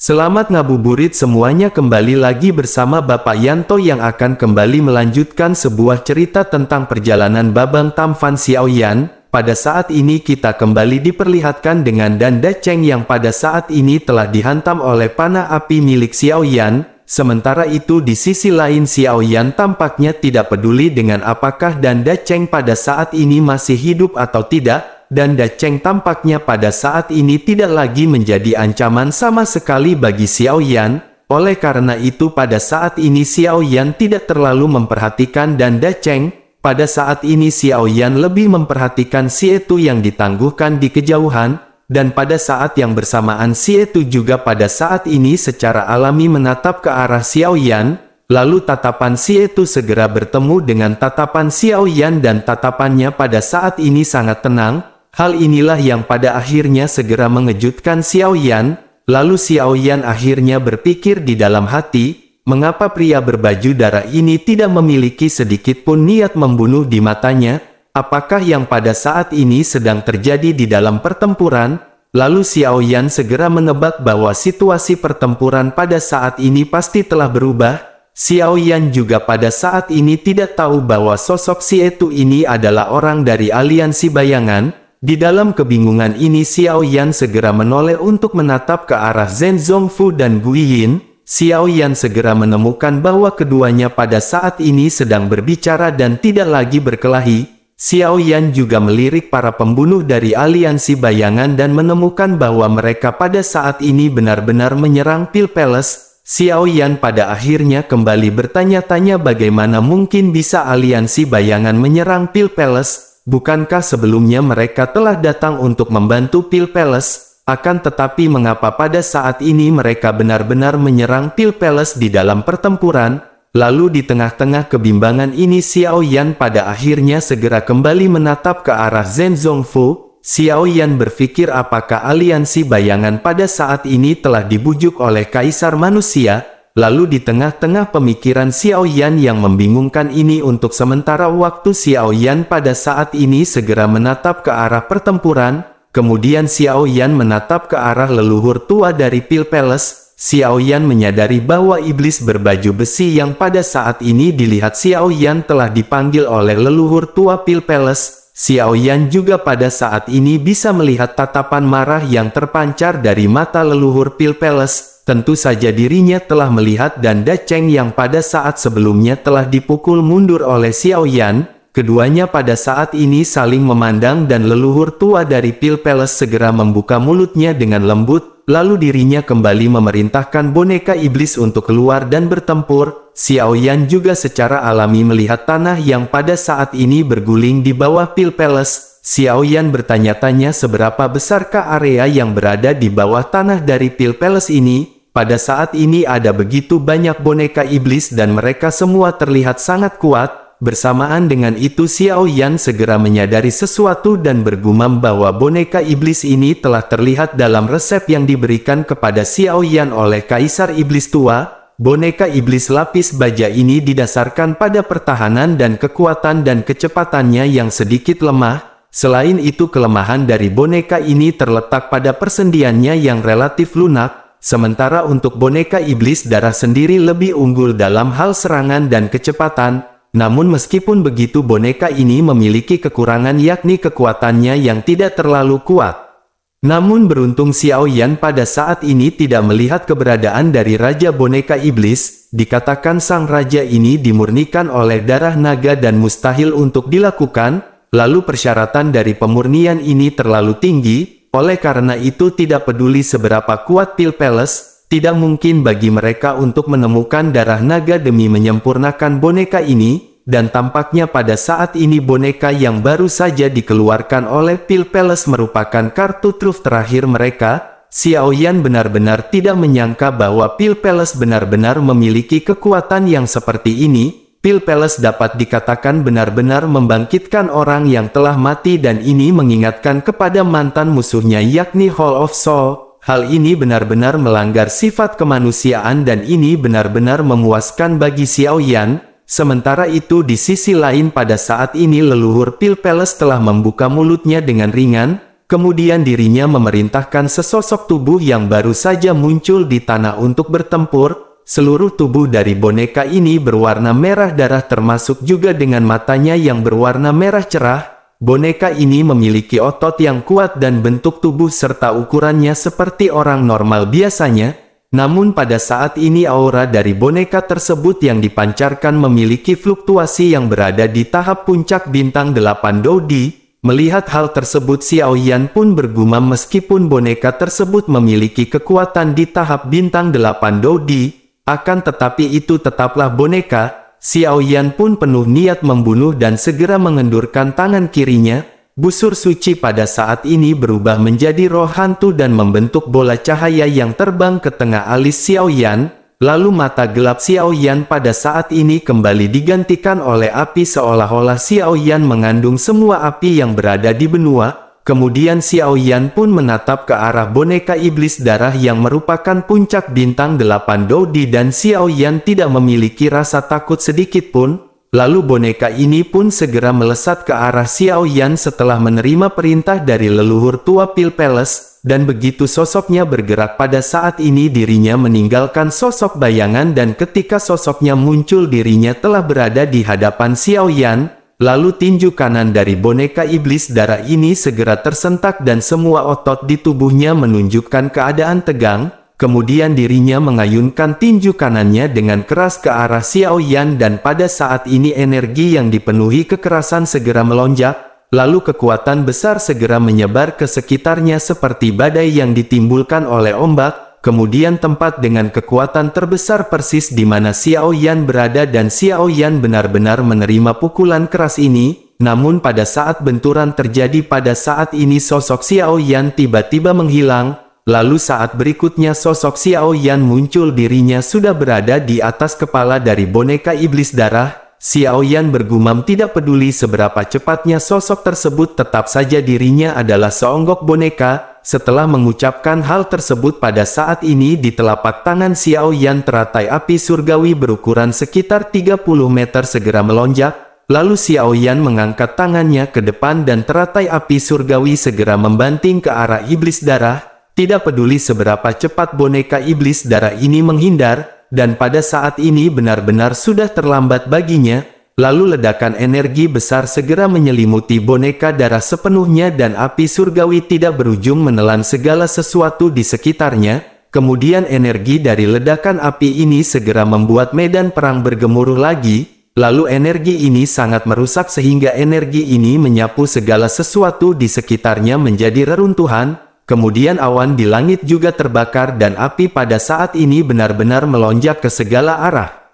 Selamat ngabuburit semuanya, kembali lagi bersama Bapak Yanto yang akan kembali melanjutkan sebuah cerita tentang perjalanan Babang Tam Van Xiaoyan. Pada saat ini kita kembali diperlihatkan dengan Danda Cheng yang pada saat ini telah dihantam oleh panah api milik Xiaoyan. Sementara itu di sisi lain Xiaoyan tampaknya tidak peduli dengan apakah Danda Cheng pada saat ini masih hidup atau tidak. Danda Cheng tampaknya pada saat ini tidak lagi menjadi ancaman sama sekali bagi Xiaoyan. Oleh karena itu pada saat ini Xiaoyan tidak terlalu memperhatikan Danda Cheng. Pada saat ini Xiaoyan lebih memperhatikan Si Etu yang ditangguhkan di kejauhan. Dan pada saat yang bersamaan Si Etu juga pada saat ini secara alami menatap ke arah Xiaoyan. Lalu tatapan Si Etu segera bertemu dengan tatapan Xiaoyan dan tatapannya pada saat ini sangat tenang. Hal inilah yang pada akhirnya segera mengejutkan Xiaoyan. Lalu Xiaoyan akhirnya berpikir di dalam hati, mengapa pria berbaju darah ini tidak memiliki sedikit pun niat membunuh di matanya? Apakah yang pada saat ini sedang terjadi di dalam pertempuran? Lalu Xiaoyan segera menebak bahwa situasi pertempuran pada saat ini pasti telah berubah. Xiaoyan juga pada saat ini tidak tahu bahwa sosok Si Etu ini adalah orang dari aliansi bayangan. Di dalam kebingungan ini Xiaoyan segera menoleh untuk menatap ke arah Zhen Zongfu dan Guiyin. Xiaoyan segera menemukan bahwa keduanya pada saat ini sedang berbicara dan tidak lagi berkelahi. Xiaoyan juga melirik para pembunuh dari aliansi bayangan dan menemukan bahwa mereka pada saat ini benar-benar menyerang Pil Palace. Xiaoyan pada akhirnya kembali bertanya-tanya bagaimana mungkin bisa aliansi bayangan menyerang Pil Palace. Bukankah sebelumnya mereka telah datang untuk membantu Pil Palace? Akan tetapi mengapa pada saat ini mereka benar-benar menyerang Pil Palace di dalam pertempuran? Lalu di tengah-tengah kebimbangan ini Xiaoyan pada akhirnya segera kembali menatap ke arah Zhen Zongfu. Xiaoyan berpikir apakah aliansi bayangan pada saat ini telah dibujuk oleh Kaisar Manusia? Lalu di tengah-tengah pemikiran Xiaoyan yang membingungkan ini untuk sementara waktu Xiaoyan pada saat ini segera menatap ke arah pertempuran. Kemudian Xiaoyan menatap ke arah leluhur tua dari Pil Palace. Xiaoyan menyadari bahwa iblis berbaju besi yang pada saat ini dilihat Xiaoyan telah dipanggil oleh leluhur tua Pil Palace. Xiaoyan juga pada saat ini bisa melihat tatapan marah yang terpancar dari mata leluhur Pil Palace. Tentu saja dirinya telah melihat Danda Cheng yang pada saat sebelumnya telah dipukul mundur oleh Xiaoyan. Keduanya pada saat ini saling memandang dan leluhur tua dari Pil Palace segera membuka mulutnya dengan lembut. Lalu dirinya kembali memerintahkan boneka iblis untuk keluar dan bertempur. Xiaoyan juga secara alami melihat tanah yang pada saat ini berguling di bawah Pil Palace. Xiaoyan bertanya-tanya seberapa besarkah area yang berada di bawah tanah dari Pil Palace ini. Pada saat ini ada begitu banyak boneka iblis dan mereka semua terlihat sangat kuat. Bersamaan dengan itu Xiaoyan segera menyadari sesuatu dan bergumam bahwa boneka iblis ini telah terlihat dalam resep yang diberikan kepada Xiaoyan oleh Kaisar Iblis Tua. Boneka iblis lapis baja ini didasarkan pada pertahanan dan kekuatan dan kecepatannya yang sedikit lemah. Selain itu kelemahan dari boneka ini terletak pada persendiannya yang relatif lunak. Sementara untuk boneka iblis darah sendiri lebih unggul dalam hal serangan dan kecepatan. Namun meskipun begitu boneka ini memiliki kekurangan yakni kekuatannya yang tidak terlalu kuat. Namun beruntung Xiaoyan pada saat ini tidak melihat keberadaan dari Raja Boneka Iblis. Dikatakan sang raja ini dimurnikan oleh darah naga dan mustahil untuk dilakukan. Lalu persyaratan dari pemurnian ini terlalu tinggi. Oleh karena itu tidak peduli seberapa kuat Pil Palace, tidak mungkin bagi mereka untuk menemukan darah naga demi menyempurnakan boneka ini. Dan tampaknya pada saat ini boneka yang baru saja dikeluarkan oleh Pil Palace merupakan kartu truf terakhir mereka. Xiaoyan benar-benar tidak menyangka bahwa Pil Palace benar-benar memiliki kekuatan yang seperti ini. Pil Palace dapat dikatakan benar-benar membangkitkan orang yang telah mati dan ini mengingatkan kepada mantan musuhnya yakni Hall of Soul. Hal ini benar-benar melanggar sifat kemanusiaan dan ini benar-benar memuaskan bagi Xiaoyan. Sementara itu di sisi lain pada saat ini leluhur Pil Palace telah membuka mulutnya dengan ringan. Kemudian dirinya memerintahkan sesosok tubuh yang baru saja muncul di tanah untuk bertempur. Seluruh tubuh dari boneka ini berwarna merah darah termasuk juga dengan matanya yang berwarna merah cerah. Boneka ini memiliki otot yang kuat dan bentuk tubuh serta ukurannya seperti orang normal biasanya. Namun pada saat ini aura dari boneka tersebut yang dipancarkan memiliki fluktuasi yang berada di tahap puncak bintang 8 Dodi. Melihat hal tersebut Xiao Yan pun bergumam meskipun boneka tersebut memiliki kekuatan di tahap bintang 8 Dodi, akan tetapi itu tetaplah boneka. Xiao Yan pun penuh niat membunuh dan segera mengendurkan tangan kirinya. Busur suci pada saat ini berubah menjadi roh hantu dan membentuk bola cahaya yang terbang ke tengah alis Xiao Yan. Lalu mata gelap Xiao Yan pada saat ini kembali digantikan oleh api seolah-olah Xiao Yan mengandung semua api yang berada di benua. Kemudian Xiao Yan pun menatap ke arah boneka iblis darah yang merupakan puncak bintang 8 Dodi dan Xiao Yan tidak memiliki rasa takut sedikit pun. Lalu boneka ini pun segera melesat ke arah Xiao Yan setelah menerima perintah dari leluhur tua Pil Palace, dan begitu sosoknya bergerak pada saat ini dirinya meninggalkan sosok bayangan dan ketika sosoknya muncul dirinya telah berada di hadapan Xiao Yan, lalu tinju kanan dari boneka iblis darah ini segera tersentak dan semua otot di tubuhnya menunjukkan keadaan tegang. Kemudian dirinya mengayunkan tinju kanannya dengan keras ke arah Xiao Yan dan pada saat ini energi yang dipenuhi kekerasan segera melonjak, lalu kekuatan besar segera menyebar ke sekitarnya seperti badai yang ditimbulkan oleh ombak, kemudian tempat dengan kekuatan terbesar persis di mana Xiao Yan berada dan Xiao Yan benar-benar menerima pukulan keras ini. Namun pada saat benturan terjadi pada saat ini sosok Xiao Yan tiba-tiba menghilang. Lalu saat berikutnya sosok Xiao Yan muncul dirinya sudah berada di atas kepala dari boneka iblis darah. Xiao Yan bergumam tidak peduli seberapa cepatnya sosok tersebut tetap saja dirinya adalah seonggok boneka. Setelah mengucapkan hal tersebut pada saat ini di telapak tangan Xiao Yan teratai api surgawi berukuran sekitar 30 meter segera melonjak. Lalu Xiao Yan mengangkat tangannya ke depan dan teratai api surgawi segera membanting ke arah iblis darah. Tidak peduli seberapa cepat boneka iblis darah ini menghindar, dan pada saat ini benar-benar sudah terlambat baginya, lalu ledakan energi besar segera menyelimuti boneka darah sepenuhnya dan api surgawi tidak berujung menelan segala sesuatu di sekitarnya. Kemudian energi dari ledakan api ini segera membuat medan perang bergemuruh lagi, lalu energi ini sangat merusak sehingga energi ini menyapu segala sesuatu di sekitarnya menjadi reruntuhan. Kemudian awan di langit juga terbakar dan api pada saat ini benar-benar melonjak ke segala arah.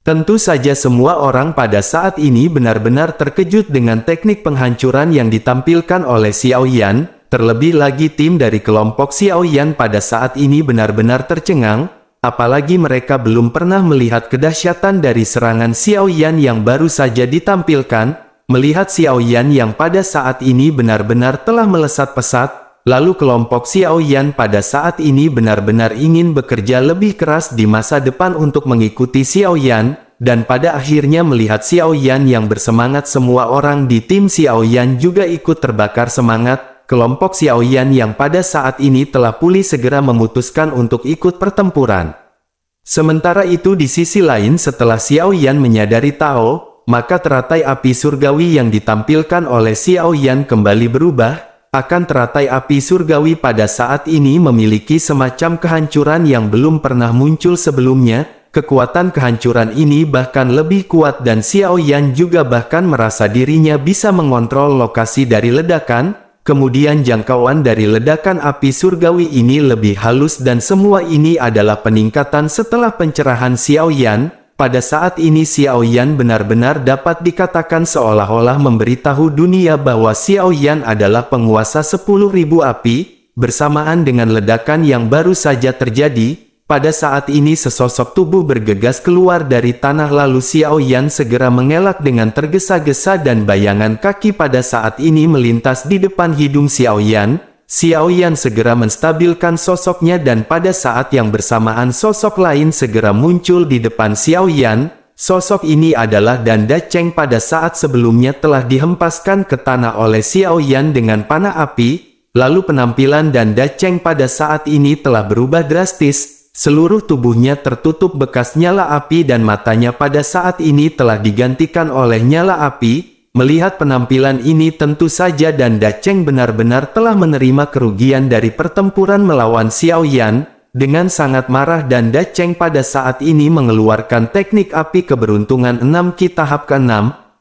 Tentu saja semua orang pada saat ini benar-benar terkejut dengan teknik penghancuran yang ditampilkan oleh Xiao Yan. Terlebih lagi tim dari kelompok Xiao Yan pada saat ini benar-benar tercengang. Apalagi mereka belum pernah melihat kedahsyatan dari serangan Xiao Yan yang baru saja ditampilkan. Melihat Xiao Yan yang pada saat ini benar-benar telah melesat pesat. Lalu kelompok Xiao Yan pada saat ini benar-benar ingin bekerja lebih keras di masa depan untuk mengikuti Xiao Yan, dan pada akhirnya melihat Xiao Yan yang bersemangat semua orang di tim Xiao Yan juga ikut terbakar semangat. Kelompok Xiao Yan yang pada saat ini telah pulih segera memutuskan untuk ikut pertempuran. Sementara itu di sisi lain setelah Xiao Yan menyadari Tao, maka teratai api surgawi yang ditampilkan oleh Xiao Yan kembali berubah. Akan teratai api surgawi pada saat ini memiliki semacam kehancuran yang belum pernah muncul sebelumnya. Kekuatan kehancuran ini bahkan lebih kuat dan Xiao Yan juga bahkan merasa dirinya bisa mengontrol lokasi dari ledakan. Kemudian jangkauan dari ledakan api surgawi ini lebih halus dan semua ini adalah peningkatan setelah pencerahan Xiao Yan. Pada saat ini Xiao Yan benar-benar dapat dikatakan seolah-olah memberitahu dunia bahwa Xiao Yan adalah penguasa 10.000 api. Bersamaan dengan ledakan yang baru saja terjadi, pada saat ini sesosok tubuh bergegas keluar dari tanah lalu Xiao Yan segera mengelak dengan tergesa-gesa dan bayangan kaki pada saat ini melintas di depan hidung Xiao Yan. Xiao Yan segera menstabilkan sosoknya dan pada saat yang bersamaan sosok lain segera muncul di depan Xiao Yan. Sosok ini adalah Danda Cheng pada saat sebelumnya telah dihempaskan ke tanah oleh Xiao Yan dengan panah api. lalu penampilan Dan Dacheng pada saat ini telah berubah drastis. Seluruh tubuhnya tertutup bekas nyala api dan matanya pada saat ini telah digantikan oleh nyala api. Melihat penampilan ini tentu saja Dan Dacheng benar-benar telah menerima kerugian dari pertempuran melawan Xiao Yan. Dengan sangat marah Dan Dacheng pada saat ini mengeluarkan teknik api keberuntungan 6 Ki tahap ke-6.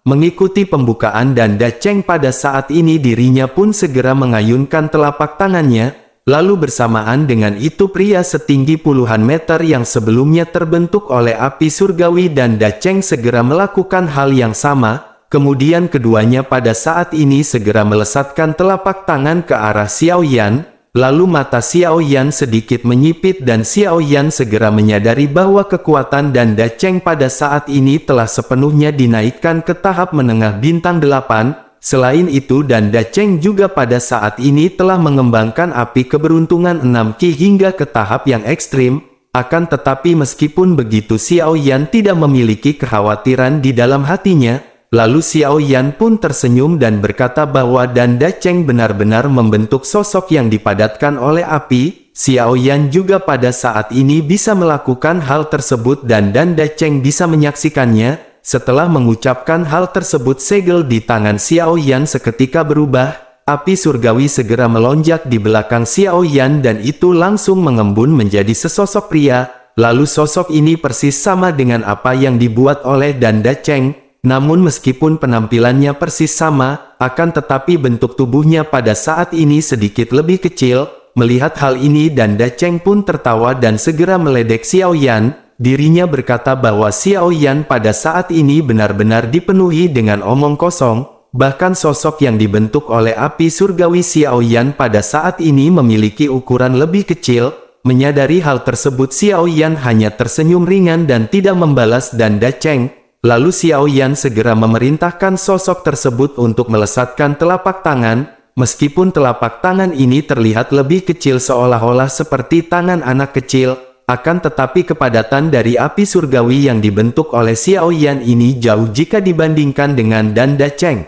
Mengikuti pembukaan Dan Dacheng pada saat ini dirinya pun segera mengayunkan telapak tangannya. Lalu bersamaan dengan itu pria setinggi puluhan meter yang sebelumnya terbentuk oleh api surgawi Dan Dacheng segera melakukan hal yang sama. Kemudian keduanya pada saat ini segera melesatkan telapak tangan ke arah Xiao Yan, lalu mata Xiao Yan sedikit menyipit dan Xiao Yan segera menyadari bahwa kekuatan Dan Dacheng pada saat ini telah sepenuhnya dinaikkan ke tahap menengah bintang 8. Selain itu Dan Dacheng juga pada saat ini telah mengembangkan api keberuntungan 6 Ki hingga ke tahap yang ekstrim. Akan tetapi meskipun begitu Xiao Yan tidak memiliki kekhawatiran di dalam hatinya. Lalu Xiao Yan pun tersenyum dan berkata bahwa Dan Dacheng benar-benar membentuk sosok yang dipadatkan oleh api. Xiao Yan juga pada saat ini bisa melakukan hal tersebut dan Dan Dacheng bisa menyaksikannya. Setelah mengucapkan hal tersebut segel di tangan Xiao Yan seketika berubah. Api surgawi segera melonjak di belakang Xiao Yan dan itu langsung mengembun menjadi sesosok pria. Lalu sosok ini persis sama dengan apa yang dibuat oleh Dan Dacheng. Namun meskipun penampilannya persis sama, akan tetapi bentuk tubuhnya pada saat ini sedikit lebih kecil. Melihat hal ini Dan Dacheng pun tertawa dan segera meledek Xiao Yan. Dirinya berkata bahwa Xiao Yan pada saat ini benar-benar dipenuhi dengan omong kosong. Bahkan sosok yang dibentuk oleh api surgawi Xiao Yan pada saat ini memiliki ukuran lebih kecil. Menyadari hal tersebut Xiao Yan hanya tersenyum ringan dan tidak membalas Dan Dacheng. Lalu Xiao Yan segera memerintahkan sosok tersebut untuk melesatkan telapak tangan. Meskipun telapak tangan ini terlihat lebih kecil seolah-olah seperti tangan anak kecil, akan tetapi kepadatan dari api surgawi yang dibentuk oleh Xiao Yan ini jauh jika dibandingkan dengan Dan Dacheng.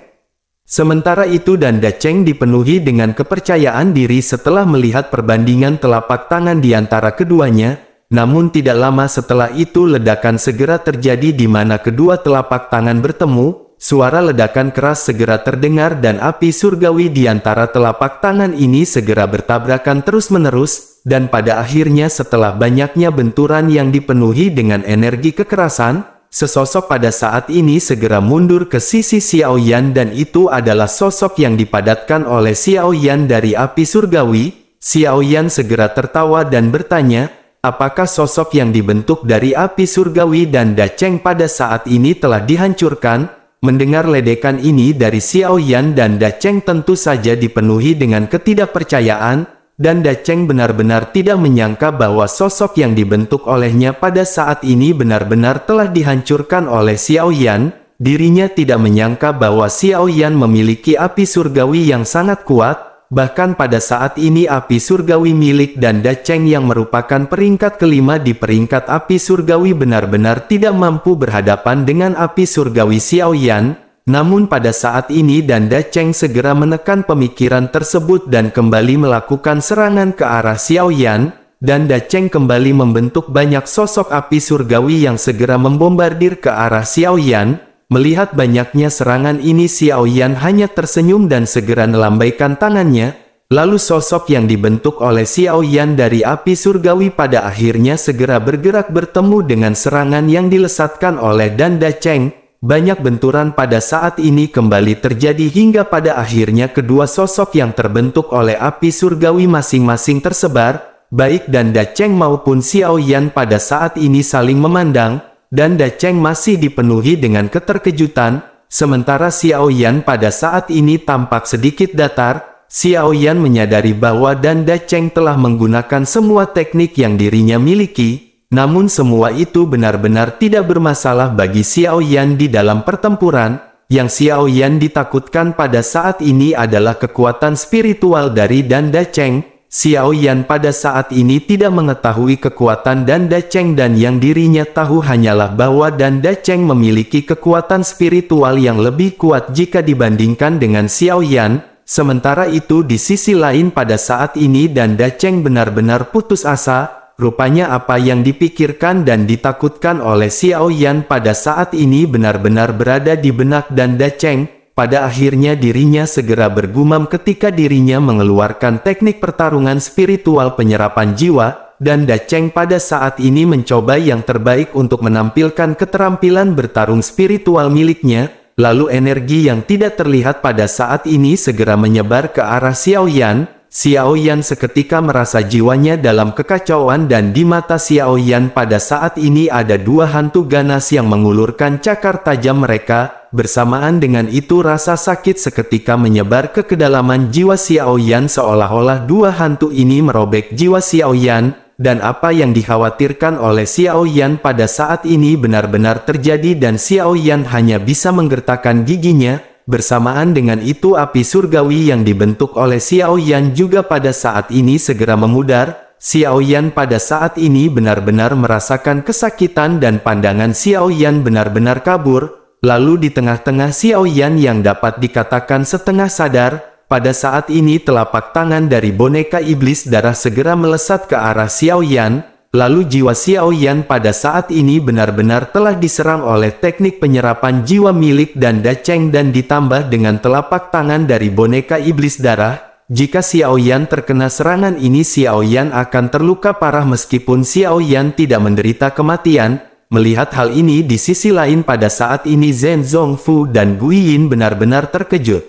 Sementara itu Dan Dacheng dipenuhi dengan kepercayaan diri setelah melihat perbandingan telapak tangan di antara keduanya. Namun tidak lama setelah itu ledakan segera terjadi di mana kedua telapak tangan bertemu. Suara ledakan keras segera terdengar dan api surgawi di antara telapak tangan ini segera bertabrakan terus-menerus. Dan pada akhirnya setelah banyaknya benturan yang dipenuhi dengan energi kekerasan, sesosok pada saat ini segera mundur ke sisi Xiao Yan dan itu adalah sosok yang dipadatkan oleh Xiao Yan dari api surgawi. Xiao Yan segera tertawa dan bertanya, apakah sosok yang dibentuk dari api surgawi Dan Dacheng pada saat ini telah dihancurkan? Mendengar ledekan ini dari Xiao Yan Dan Dacheng tentu saja dipenuhi dengan ketidakpercayaan. Dan Dacheng benar-benar tidak menyangka bahwa sosok yang dibentuk olehnya pada saat ini benar-benar telah dihancurkan oleh Xiao Yan. Dirinya tidak menyangka bahwa Xiao Yan memiliki api surgawi yang sangat kuat. Bahkan pada saat ini api surgawi milik Dan Dacheng yang merupakan peringkat kelima di peringkat api surgawi benar-benar tidak mampu berhadapan dengan api surgawi Xiao Yan. Namun pada saat ini Dan Dacheng segera menekan pemikiran tersebut dan kembali melakukan serangan ke arah Xiao Yan. Dan Dacheng kembali membentuk banyak sosok api surgawi yang segera membombardir ke arah Xiao Yan. Melihat banyaknya serangan ini Xiao Yan hanya tersenyum dan segera melambaikan tangannya. Lalu sosok yang dibentuk oleh Xiao Yan dari api surgawi pada akhirnya segera bergerak bertemu dengan serangan yang dilesatkan oleh Dan Dacheng. Banyak benturan pada saat ini kembali terjadi hingga pada akhirnya kedua sosok yang terbentuk oleh api surgawi masing-masing tersebar. Baik Dan Dacheng maupun Xiao Yan pada saat ini saling memandang. Dan Dacheng masih dipenuhi dengan keterkejutan, sementara Xiao Yan pada saat ini tampak sedikit datar. Xiao Yan menyadari bahwa Dan Dacheng telah menggunakan semua teknik yang dirinya miliki, namun semua itu benar-benar tidak bermasalah bagi Xiao Yan di dalam pertempuran. Yang Xiao Yan ditakutkan pada saat ini adalah kekuatan spiritual dari Dan Dacheng. Xiao Yan pada saat ini tidak mengetahui kekuatan Dan Dacheng dan yang dirinya tahu hanyalah bahwa Dan Dacheng memiliki kekuatan spiritual yang lebih kuat jika dibandingkan dengan Xiao Yan. Sementara itu di sisi lain pada saat ini Dan Dacheng benar-benar putus asa. Rupanya apa yang dipikirkan dan ditakutkan oleh Xiao Yan pada saat ini benar-benar berada di benak Dan Dacheng. Pada akhirnya dirinya segera bergumam ketika dirinya mengeluarkan teknik pertarungan spiritual penyerapan jiwa. Dan Dacheng pada saat ini mencoba yang terbaik untuk menampilkan keterampilan bertarung spiritual miliknya. Lalu energi yang tidak terlihat pada saat ini segera menyebar ke arah Xiao Yan. Xiao Yan seketika merasa jiwanya dalam kekacauan dan di mata Xiao Yan pada saat ini ada dua hantu ganas yang mengulurkan cakar tajam mereka. Bersamaan dengan itu rasa sakit seketika menyebar ke kedalaman jiwa Xiao Yan seolah-olah dua hantu ini merobek jiwa Xiao Yan. Dan apa yang dikhawatirkan oleh Xiao Yan pada saat ini benar-benar terjadi dan Xiao Yan hanya bisa menggertakkan giginya. Bersamaan dengan itu api surgawi yang dibentuk oleh Xiao Yan juga pada saat ini segera memudar. Xiao Yan pada saat ini benar-benar merasakan kesakitan dan pandangan Xiao Yan benar-benar kabur. Lalu di tengah-tengah Xiao Yan yang dapat dikatakan setengah sadar, pada saat ini telapak tangan dari boneka iblis darah segera melesat ke arah Xiao Yan. Lalu jiwa Xiao Yan pada saat ini benar-benar telah diserang oleh teknik penyerapan jiwa milik Dan Dacheng dan ditambah dengan telapak tangan dari boneka iblis darah. Jika Xiao Yan terkena serangan ini Xiao Yan akan terluka parah meskipun Xiao Yan tidak menderita kematian. Melihat hal ini di sisi lain pada saat ini Zhen Zongfu dan Guiyin benar-benar terkejut.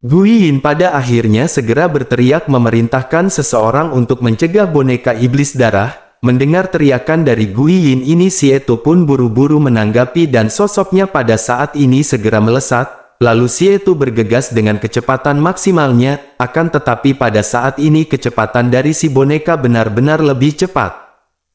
Guiyin pada akhirnya segera berteriak memerintahkan seseorang untuk mencegah boneka iblis darah. Mendengar teriakan dari Guiyin ini Xietu pun buru-buru menanggapi dan sosoknya pada saat ini segera melesat. Lalu Xietu bergegas dengan kecepatan maksimalnya, akan tetapi pada saat ini kecepatan dari si boneka benar-benar lebih cepat.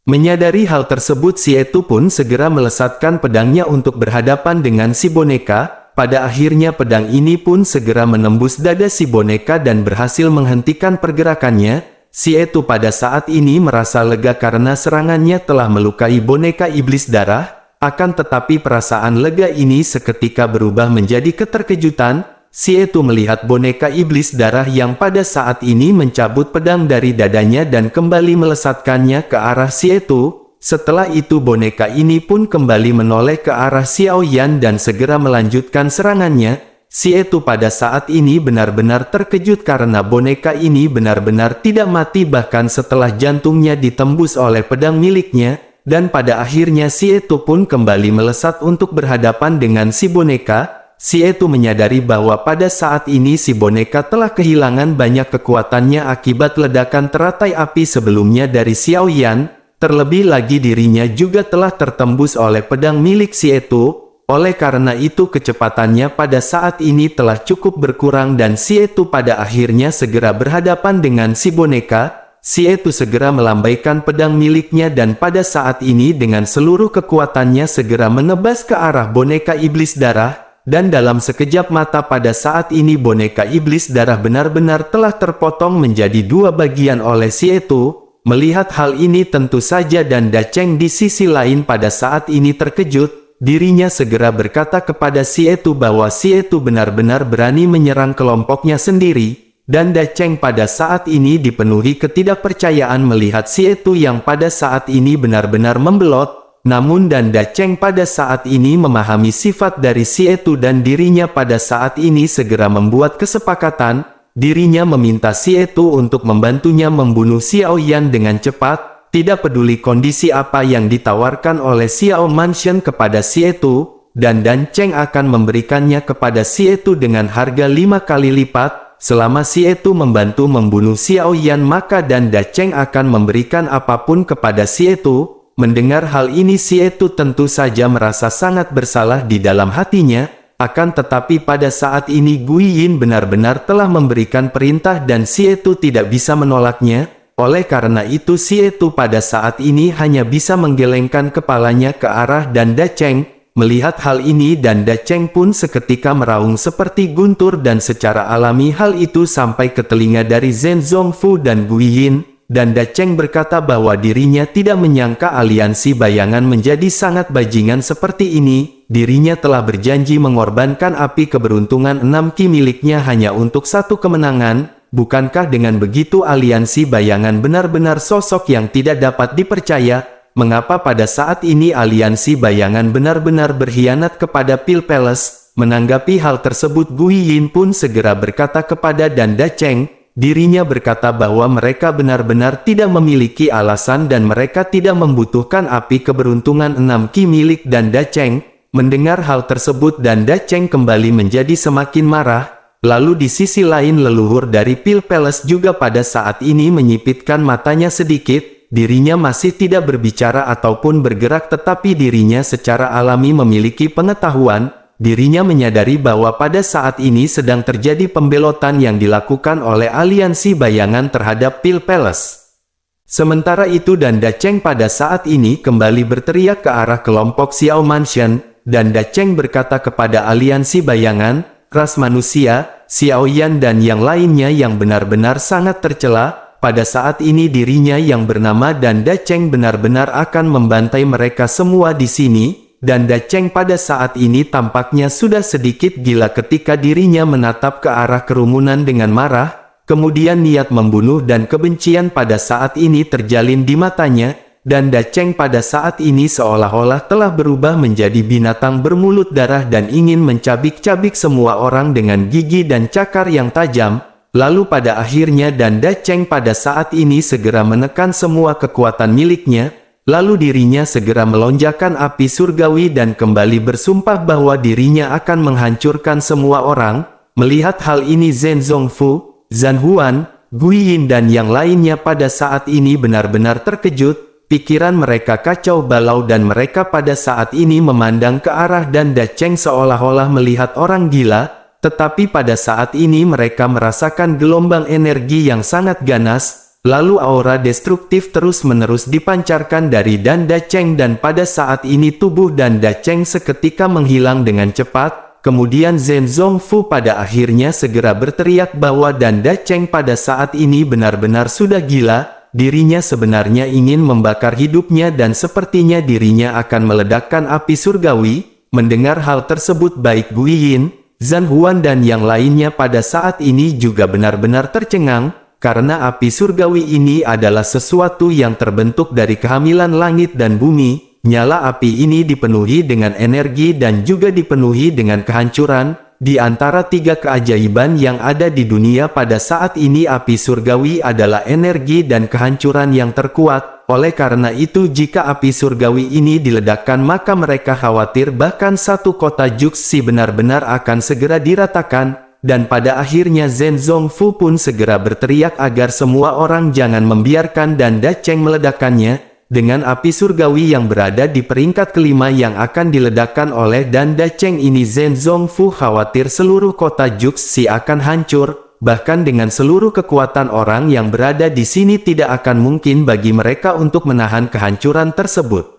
Menyadari hal tersebut Xietu pun segera melesatkan pedangnya untuk berhadapan dengan si boneka. Pada akhirnya pedang ini pun segera menembus dada si boneka dan berhasil menghentikan pergerakannya. Xietu pada saat ini merasa lega karena serangannya telah melukai boneka iblis darah. Akan tetapi perasaan lega ini seketika berubah menjadi keterkejutan. Xietu melihat boneka iblis darah yang pada saat ini mencabut pedang dari dadanya dan kembali melesatkannya ke arah Xietu. Setelah itu boneka ini pun kembali menoleh ke arah Xiao Yan dan segera melanjutkan serangannya. Xietu pada saat ini benar-benar terkejut karena boneka ini benar-benar tidak mati bahkan setelah jantungnya ditembus oleh pedang miliknya. Dan pada akhirnya Xietu pun kembali melesat untuk berhadapan dengan si boneka. Xietu menyadari bahwa pada saat ini si boneka telah kehilangan banyak kekuatannya akibat ledakan teratai api sebelumnya dari Xiao Yan. Terlebih lagi dirinya juga telah tertembus oleh pedang milik Xietu. Oleh karena itu kecepatannya pada saat ini telah cukup berkurang dan Xietu pada akhirnya segera berhadapan dengan si boneka. Xietu segera melambaikan pedang miliknya dan pada saat ini dengan seluruh kekuatannya segera menebas ke arah boneka iblis darah. Dan dalam sekejap mata pada saat ini boneka iblis darah benar-benar telah terpotong menjadi dua bagian oleh Xietu. Melihat hal ini tentu saja Dan Dacheng di sisi lain pada saat ini terkejut. Dirinya segera berkata kepada Xietu bahwa Xietu benar-benar berani menyerang kelompoknya sendiri. Dan Dacheng pada saat ini dipenuhi ketidakpercayaan melihat Xietu yang pada saat ini benar-benar membelot. Namun Dan Dacheng pada saat ini memahami sifat dari Xietu dan dirinya pada saat ini segera membuat kesepakatan. Dirinya meminta Xietu untuk membantunya membunuh Xiao Yan dengan cepat. Tidak peduli kondisi apa yang ditawarkan oleh Xiao Mansion kepada Xietu. Dan Dacheng akan memberikannya kepada Xietu dengan harga 5 kali lipat. Selama Xietu membantu membunuh Xiao Yan maka Dan Dacheng akan memberikan apapun kepada Xietu. Mendengar hal ini Xietu tentu saja merasa sangat bersalah di dalam hatinya. Akan tetapi pada saat ini Guiyin benar-benar telah memberikan perintah dan Xietu tidak bisa menolaknya. Oleh karena itu Xietu pada saat ini hanya bisa menggelengkan kepalanya ke arah Dan Dacheng. Melihat hal ini Dan Dacheng pun seketika meraung seperti guntur dan secara alami hal itu sampai ke telinga dari Zhen Zongfu dan Guiyin. Dan Dacheng berkata bahwa dirinya tidak menyangka aliansi bayangan menjadi sangat bajingan seperti ini. dirinya telah berjanji mengorbankan api keberuntungan 6 ki miliknya hanya untuk satu kemenangan. Bukankah dengan begitu aliansi bayangan benar-benar sosok yang tidak dapat dipercaya? Mengapa pada saat ini aliansi bayangan benar-benar berkhianat kepada Pil Palace? Menanggapi hal tersebut, Guiyin pun segera berkata kepada Danda Cheng. Dirinya berkata bahwa mereka benar-benar tidak memiliki alasan dan mereka tidak membutuhkan api keberuntungan 6 ki milik Danda Cheng. Mendengar hal tersebut, Danda Cheng kembali menjadi semakin marah. Lalu di sisi lain leluhur dari Pil Palace juga pada saat ini menyipitkan matanya sedikit. Dirinya masih tidak berbicara ataupun bergerak, tetapi dirinya secara alami memiliki pengetahuan. Dirinya menyadari bahwa pada saat ini sedang terjadi pembelotan yang dilakukan oleh aliansi bayangan terhadap Pil Palace. Sementara itu Danda Cheng pada saat ini kembali berteriak ke arah kelompok Xiao Mansion. Danda Cheng berkata kepada aliansi bayangan, ras manusia, Xiao Yan dan yang lainnya yang benar-benar sangat tercela. Pada saat ini dirinya yang bernama Danda Cheng benar-benar akan membantai mereka semua di sini. Danda Cheng pada saat ini tampaknya sudah sedikit gila ketika dirinya menatap ke arah kerumunan dengan marah. Kemudian niat membunuh dan kebencian pada saat ini terjalin di matanya. Danda Cheng pada saat ini seolah-olah telah berubah menjadi binatang bermulut darah dan ingin mencabik-cabik semua orang dengan gigi dan cakar yang tajam. Lalu pada akhirnya Danda Cheng pada saat ini segera menekan semua kekuatan miliknya. Lalu dirinya segera melonjakkan api surgawi dan kembali bersumpah bahwa dirinya akan menghancurkan semua orang. Melihat hal ini Zhen Zongfu, Zhan Huan, Guiyin dan yang lainnya pada saat ini benar-benar terkejut. Pikiran mereka kacau balau dan mereka pada saat ini memandang ke arah Danda Cheng seolah-olah melihat orang gila. Tetapi pada saat ini mereka merasakan gelombang energi yang sangat ganas. Lalu aura destruktif terus-menerus dipancarkan dari Danda Cheng dan pada saat ini tubuh Danda Cheng seketika menghilang dengan cepat. Kemudian Zhen Zongfu pada akhirnya segera berteriak bahwa Danda Cheng pada saat ini benar-benar sudah gila. Dirinya sebenarnya ingin membakar hidupnya dan sepertinya dirinya akan meledakkan api surgawi. Mendengar hal tersebut baik Guiyin, Zhan Huan dan yang lainnya pada saat ini juga benar-benar tercengang. Karena api surgawi ini adalah sesuatu yang terbentuk dari kehamilan langit dan bumi. Nyala api ini dipenuhi dengan energi dan juga dipenuhi dengan kehancuran. Di antara tiga keajaiban yang ada di dunia pada saat ini api surgawi adalah energi dan kehancuran yang terkuat. Oleh karena itu jika api surgawi ini diledakkan maka mereka khawatir bahkan satu kota Juxi benar-benar akan segera diratakan. Dan pada akhirnya Zhen Zongfu pun segera berteriak agar semua orang jangan membiarkan Danda Cheng meledakkannya. Dengan api surgawi yang berada di peringkat kelima yang akan diledakkan oleh Danda Cheng ini Zhen Zongfu khawatir seluruh kota Juxi akan hancur. Bahkan dengan seluruh kekuatan orang yang berada di sini tidak akan mungkin bagi mereka untuk menahan kehancuran tersebut.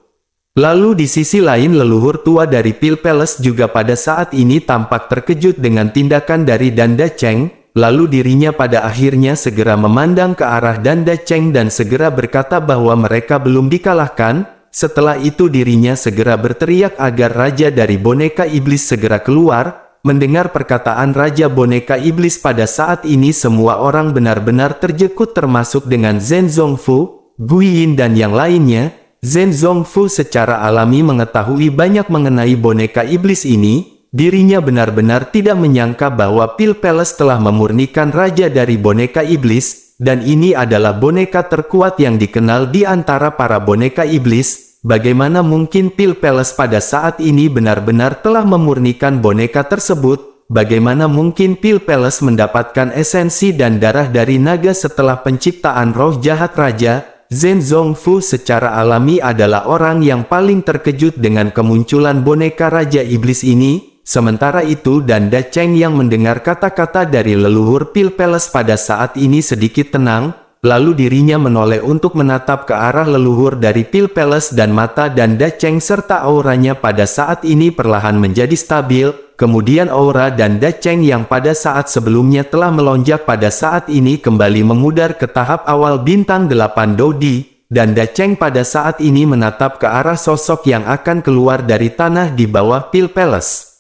Lalu di sisi lain leluhur tua dari Pil Palace juga pada saat ini tampak terkejut dengan tindakan dari Danda Cheng. Lalu dirinya pada akhirnya segera memandang ke arah Danda Cheng dan segera berkata bahwa mereka belum dikalahkan. Setelah itu dirinya segera berteriak agar Raja dari Boneka Iblis segera keluar. Mendengar perkataan Raja Boneka Iblis pada saat ini semua orang benar-benar terjekut termasuk dengan Zhen Zongfu, Guiyin dan yang lainnya. Zhen Zongfu secara alami mengetahui banyak mengenai boneka iblis ini. Dirinya benar-benar tidak menyangka bahwa Pil Palace telah memurnikan raja dari boneka iblis. Dan ini adalah boneka terkuat yang dikenal di antara para boneka iblis. Bagaimana mungkin Pil Palace pada saat ini benar-benar telah memurnikan boneka tersebut? Bagaimana mungkin Pil Palace mendapatkan esensi dan darah dari naga setelah penciptaan roh jahat raja? Zhen Zongfu secara alami adalah orang yang paling terkejut dengan kemunculan boneka Raja Iblis ini. Sementara itu Danda Cheng yang mendengar kata-kata dari leluhur Pil Palace pada saat ini sedikit tenang. Lalu dirinya menoleh untuk menatap ke arah leluhur dari Pil Palace dan mata Danda Cheng serta auranya pada saat ini perlahan menjadi stabil. Kemudian aura Danda Cheng yang pada saat sebelumnya telah melonjak pada saat ini kembali memudar ke tahap awal bintang 8 Dodi. dan Da Cheng pada saat ini menatap ke arah sosok yang akan keluar dari tanah di bawah Pil Palace.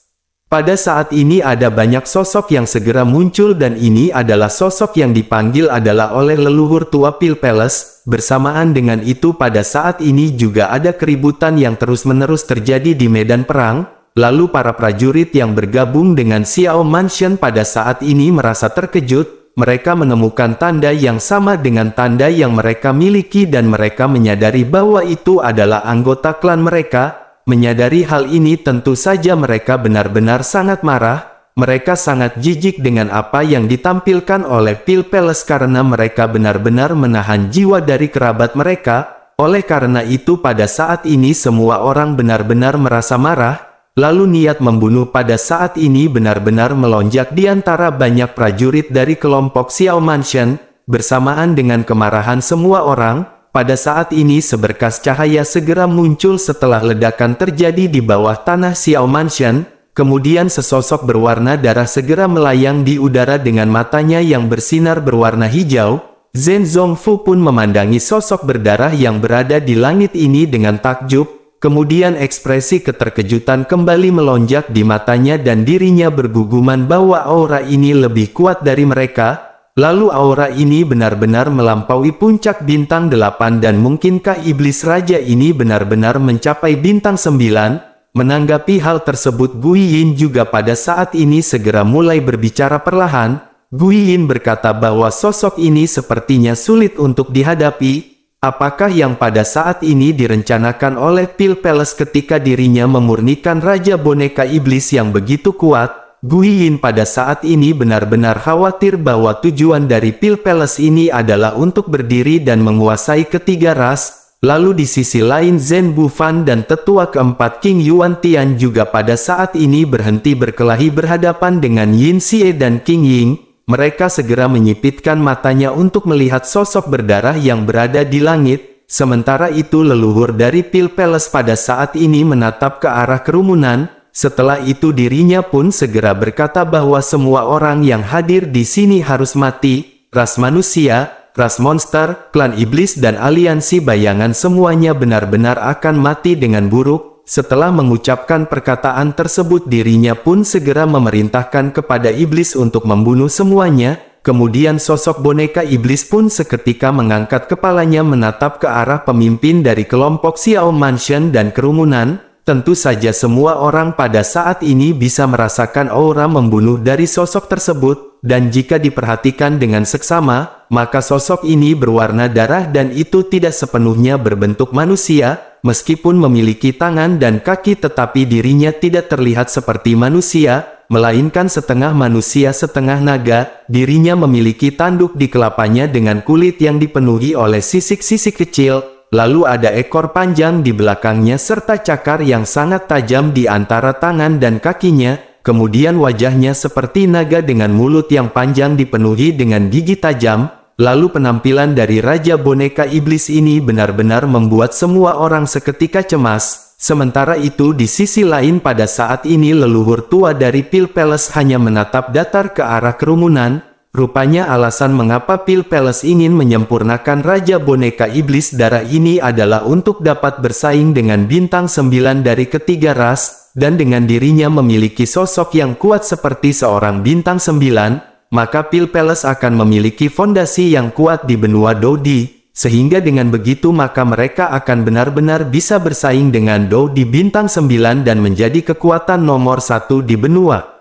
Pada saat ini ada banyak sosok yang segera muncul dan ini adalah sosok yang dipanggil adalah oleh leluhur tua Pil Palace. Bersamaan dengan itu pada saat ini juga ada keributan yang terus-menerus terjadi di medan perang. Lalu para prajurit yang bergabung dengan Xiao Mansion pada saat ini merasa terkejut. Mereka menemukan tanda yang sama dengan tanda yang mereka miliki dan mereka menyadari bahwa itu adalah anggota klan mereka. Menyadari hal ini tentu saja mereka benar-benar sangat marah. Mereka sangat jijik dengan apa yang ditampilkan oleh Pil Palace karena mereka benar-benar menahan jiwa dari kerabat mereka. Oleh karena itu pada saat ini semua orang benar-benar merasa marah. Lalu niat membunuh pada saat ini benar-benar melonjak di antara banyak prajurit dari kelompok Xiao Mansion. Bersamaan dengan kemarahan semua orang. Pada saat ini seberkas cahaya segera muncul setelah ledakan terjadi di bawah tanah Xiao Mansion. Kemudian sesosok berwarna darah segera melayang di udara dengan matanya yang bersinar berwarna hijau. Zhen Zongfu pun memandangi sosok berdarah yang berada di langit ini dengan takjub. Kemudian ekspresi keterkejutan kembali melonjak di matanya dan dirinya berguguman bahwa aura ini lebih kuat dari mereka. Lalu aura ini benar-benar melampaui puncak bintang 8 dan mungkinkah iblis raja ini benar-benar mencapai bintang 9? Menanggapi hal tersebut Gui Yin juga pada saat ini segera mulai berbicara perlahan. Gui Yin berkata bahwa sosok ini sepertinya sulit untuk dihadapi. Apakah yang pada saat ini direncanakan oleh Pil Palace ketika dirinya memurnikan Raja Boneka Iblis yang begitu kuat? Gui Yin pada saat ini benar-benar khawatir bahwa tujuan dari Pil Palace ini adalah untuk berdiri dan menguasai ketiga ras. Lalu di sisi lain Zhen Bufan dan tetua keempat King Yuan Tian juga pada saat ini berhenti berkelahi berhadapan dengan Yin Xie dan King Ying. Mereka segera menyipitkan matanya untuk melihat sosok berdarah yang berada di langit. Sementara itu leluhur dari Pil Palace pada saat ini menatap ke arah kerumunan. Setelah itu dirinya pun segera berkata bahwa semua orang yang hadir di sini harus mati. Ras manusia, ras monster, klan iblis dan aliansi bayangan semuanya benar-benar akan mati dengan buruk. Setelah mengucapkan perkataan tersebut dirinya pun segera memerintahkan kepada iblis untuk membunuh semuanya. Kemudian sosok boneka iblis pun seketika mengangkat kepalanya menatap ke arah pemimpin dari kelompok Xiao Mansion dan kerumunan. Tentu saja semua orang pada saat ini bisa merasakan aura membunuh dari sosok tersebut, dan jika diperhatikan dengan seksama, maka sosok ini berwarna darah dan itu tidak sepenuhnya berbentuk manusia, meskipun memiliki tangan dan kaki tetapi dirinya tidak terlihat seperti manusia, melainkan setengah manusia setengah naga. Dirinya memiliki tanduk di kelapanya dengan kulit yang dipenuhi oleh sisik-sisik kecil. Lalu ada ekor panjang di belakangnya serta cakar yang sangat tajam di antara tangan dan kakinya. Kemudian wajahnya seperti naga dengan mulut yang panjang dipenuhi dengan gigi tajam. Lalu penampilan dari Raja Boneka Iblis ini benar-benar membuat semua orang seketika cemas. Sementara itu di sisi lain pada saat ini leluhur tua dari Pil Palace hanya menatap datar ke arah kerumunan. Rupanya alasan mengapa Pil Palace ingin menyempurnakan Raja Boneka Iblis darah ini adalah untuk dapat bersaing dengan bintang 9 dari ketiga ras, dan dengan dirinya memiliki sosok yang kuat seperti seorang bintang 9, maka Pil Palace akan memiliki fondasi yang kuat di benua Dodi, sehingga dengan begitu maka mereka akan benar-benar bisa bersaing dengan Dodi bintang 9 dan menjadi kekuatan nomor 1 di benua.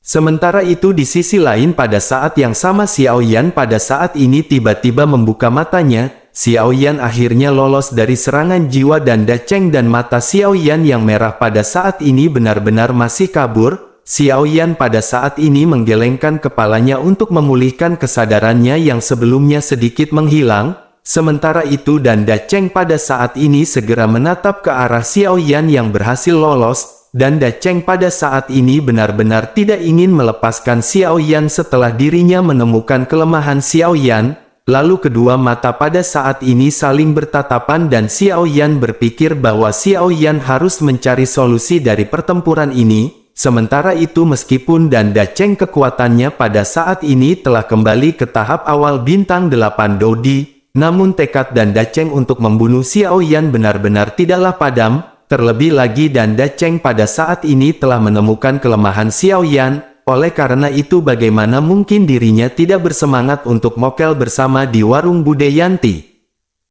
Sementara itu di sisi lain pada saat yang sama Xiao Yan pada saat ini tiba-tiba membuka matanya. Xiao Yan akhirnya lolos dari serangan jiwa dan Da Cheng dan mata Xiao Yan yang merah pada saat ini benar-benar masih kabur. Xiao Yan pada saat ini menggelengkan kepalanya untuk memulihkan kesadarannya yang sebelumnya sedikit menghilang. Sementara itu dan Da Cheng pada saat ini segera menatap ke arah Xiao Yan yang berhasil lolos. Dan Da Cheng pada saat ini benar-benar tidak ingin melepaskan Xiao Yan setelah dirinya menemukan kelemahan Xiao Yan. Lalu kedua mata pada saat ini saling bertatapan dan Xiao Yan berpikir bahwa Xiao Yan harus mencari solusi dari pertempuran ini. Sementara itu meskipun dan Da Cheng kekuatannya pada saat ini telah kembali ke tahap awal bintang 8 Dodi, Namun tekad Dan Dacheng untuk membunuh Xiao Yan benar-benar tidaklah padam, terlebih lagi Dan Dacheng pada saat ini telah menemukan kelemahan Xiao Yan, oleh karena itu bagaimana mungkin dirinya tidak bersemangat untuk mokel bersama di warung Bude Yanti.